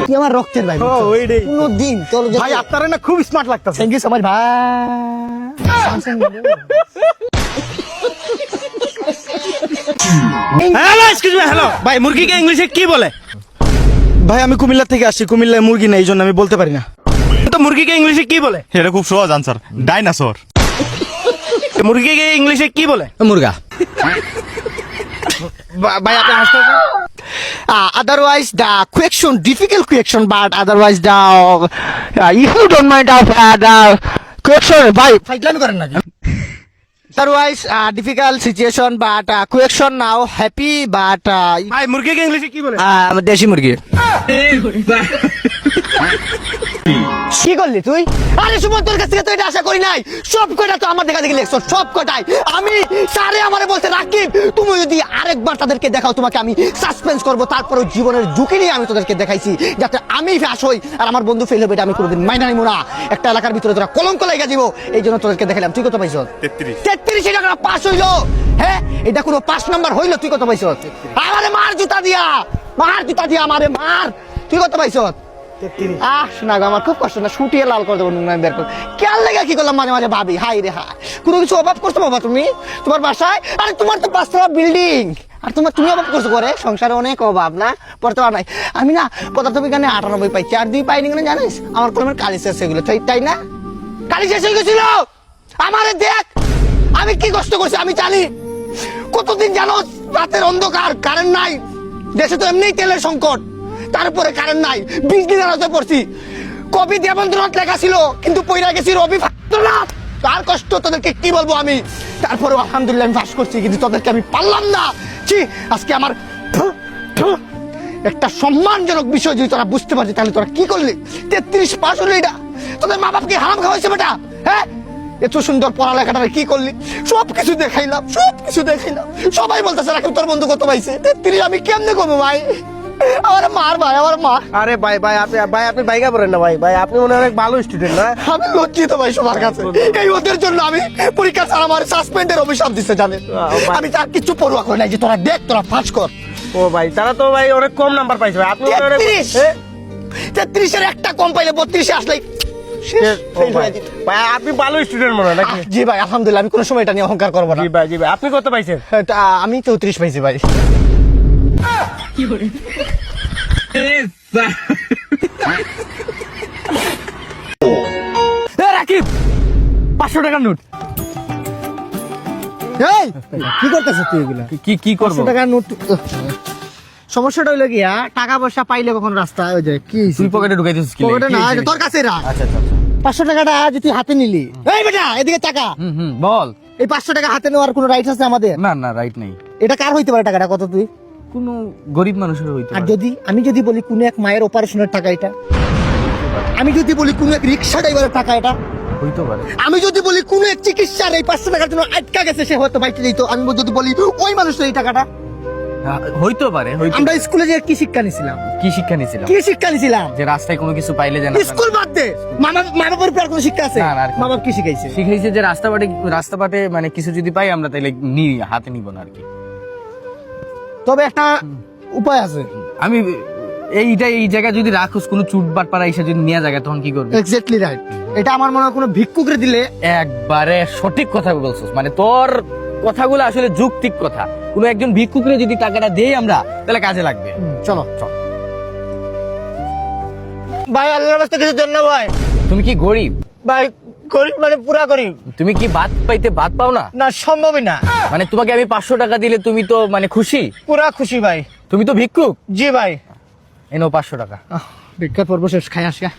তুই আমার রক্তের ভাই কোনদিন তোর ভাই আপনারা না খুব স্মার্ট লাগতেছে। থ্যাংক ইউ সো মাচ ভাই। হ্যালো এক্সকিউজ মি, হ্যালো ভাই, মুরগিকে ইংলিশে কি বলে? ভাই আমি কুমিল্লা থেকে আসছি, কুমিল্লায় মুরগি নেই, এই জন্য আমি বলতে পারি না। তো মুরগিকে ইংলিশে কি বলে? এটা খুব সহজ আনসার, ডাইনোসর। মুরগিকে ইংলিশে কি বলে? মুরগা। ভাই আপনি হাসতে Otherwise the question difficult question but otherwise the if you don't mind of the question by ফাইটলাম করেন নাকি? otherwise difficult situation but question now happy but ভাই মুরগিকে ইংলিশে কি বলে? দেশি মুরগি। কি করলি তুই? আরে সুমন, তোর কাছ থেকে তো এটা আশা করি নাই। সব কটা তো আমার দেখা দেখি লেখছো, সব কটাই। আমি স্যারে আমারে বলতে রাকিব, তুমি যদি আরেকবার তাদেরকে দেখাও তোমাকে আমি সাসপেন্স করব, তারপরে জীবনের ঝুঁকি নিয়ে আমি তোদেরকে দেখাইছি যাতে আমি ফেস হই আর আমার বন্ধু ফেল হবে, এটা আমি কোনোদিন মাইনা নিব না। একটা এলাকার ভিতরে তোরা কলঙ্ক লাগা দিব, এই জন্য তোদেরকে দেখাইলাম। তুই কত পাইছ? 33 টাকা পাস হইলো। হ্যাঁ, এটা কোনো পাস নাম্বার হইলো? তুই কত পাইছ? আমারে মার জুতা দিয়া, মার জুতা দিয়া আমারে মার। তুই কত পাইছ? শোনা গো, আমার খুব কষ্ট না, শুটিয়ে লাল করে দেবো, বের করে কেয়ার লেগে কি করলাম মাঝে মাঝে ভাবি, হাই রে হাই, কোনো কিছু অভাব করছো বাবা তুমি তোমার বাসায়? আরে তোমার তো 5 তলা বিল্ডিং, আর তুমি অভাব করছো করে, সংসারে অনেক অভাব না, পড়তে পার নাই। আমি না পদার্থবিজ্ঞানে 98 পাইছি, আর 2 পাইনি কেন জানিস? আমার কলমের কালি শেষ হয়ে গেলো, তাই না? কালি শেষ হয়ে গেছিল। আমারে দেখ আমি কি কষ্ট করছি আমি জানি। কতদিন জানো, রাতের অন্ধকার, কারেন্ট নাই, দেশে তো এমনিই তেলের সংকট, তারপরে কারেন্ট নাই, বিজলি হারাতে পড়ছি। কবি দেবেন্দ্রনাথ লেখা ছিল কিন্তু পইরা গেছি রবীন্দ্রনাথ। তার কষ্ট তোদেরকে কি বলবো আমি। তারপরে আলহামদুলিল্লাহ আমি পাস করছি, কিন্তু তোদেরকে আমি পারলাম না। ছি, আজকে আমার একটা সম্মানজনক বিষয় যদি তোরা বুঝতে পারছিস তাহলে তোরা কি করলি? 33 পাস হলো, এটা তোদের মা বাপকে হারাম খাওয়াইছে বেটা। হ্যাঁ, এত সুন্দর পড়ালেখাটা কি করলি? সবকিছু দেখাইলাম, সবাই বলতেছে রাকিব তোর বন্ধু কত পাইছে। 33 আমি কেমনে করবো ভাই? আমার মার ভাই, আমার মা। আরে ভাই আপনি বাইকা পড়েন না ভাই, আপনি মনে হয় অনেক ভালো স্টুডেন্ট না? আমি লজ্জিত ভাই সবার কাছে। এই ওদের জন্য আমি পরীক্ষা ছাড়া আমার সাসপেন্ডের অভিশাপ দিচ্ছে জানেন। আমি তার কিছু পড়ুয়া করে নাই যে তোরা দেখ, তোরা পাস কর। ও ভাই, তারা তো ভাই অনেক কম নাম্বার পাইছে ভাই। আপনি 33 এর একটা কম পাইলে 32 এ আসলেই ভাই আপনি ভালো স্টুডেন্ট মনে হয় নাকি? জি ভাই আলহামদুলিল্লাহ, আমি কোনো সময় এটা নিয়ে অহংকার করবো না। জি ভাই আপনি কত পাইছেন? আমি 34 পাইছি ভাই। রাকিব 500 টাকার নোট। এই কি করতেছ তুই এগুলা? কি করব? 500 টাকার নোট। সমস্যাটা হইলো কি, টাকা পয়সা পাইলে কখন রাস্তায় ওই যে কি তুই পকেটে ঢুকাইছিস কি? পকেটে না, এটা তোর কাছে রাখ। আচ্ছা 500 টাকাটা যদি তুই হাতে নিলি, এই বেটা এদিকে টাকা, বল। এই 500 টাকা হাতে নেওয়ার কোনো রাইট আছে আমাদের? না রাইট নেই। এটা কার হইতে পারে? টাকাটা কত তুই? কোনো গরিব মানুষের হইতে আর পারে। আমি যদি বলি কোন এক মায়ের অপারেশনের টাকা এটা, আমি যদি বলি কোন এক রিক্সা ড্রাইভারের টাকা এটা, হইতে পারে। আমি যদি বলি কোন এক চিকিৎসার এই 500 টাকার জন্য আটকা গেছে, সে হয়তো বাইতে দিত, আমি যদি বলি ওই মানুষের এই টাকাটা। হইতে পারে। আমরা স্কুলে যে কি শিক্ষা নিছিলাম? কি শিক্ষা নিছিলাম? যে রাস্তায় কোনো কিছু পাইলে যেন স্কুল বাদ দে, মা বাবার উপর কোনো শিক্ষা আছে? মা বাবা কি শিখাইছে? শিখাইছে যে রাস্তাঘাটে মানে কিছু যদি পাই আমরা তাইলে হাতে নিব না আর কি। তবে একটা উপায় আছে। আমি এই জায়গা যদি রাখুস কোনো চুটবাট পাড়া এসে যদি নিয়ে জায়গা, তখন কি করবি? Exactly right. এটা আমার মনে হয় কোনো ভিক্ষুকরে দিলে। একবারে সঠিক কথা বলছিস, মানে তোর কথাগুলো আসলে যৌক্তিক কথা। কোনো একজন ভিক্ষুকরে যদি টাকাটা দেই আমরা, তাহলে কাজে লাগবে। চল ভাই, আল্লাহর রাস্তায় কিছু দেন না ভাই। তুমি কি গরিব? ভাই গরিব মানে পুরা গরিব। তুমি কি ভাত পাও না? না, সম্ভবই না। মানে তোমাকে আমি 500 টাকা দিলে তুমি তো মানে খুশি? পুরা খুশি ভাই। তুমি তো ভিক্ষুক। জি ভাই। এনো 500 টাকা। ভিক্ষার পর্ব শেষ, খাই আসিয়া।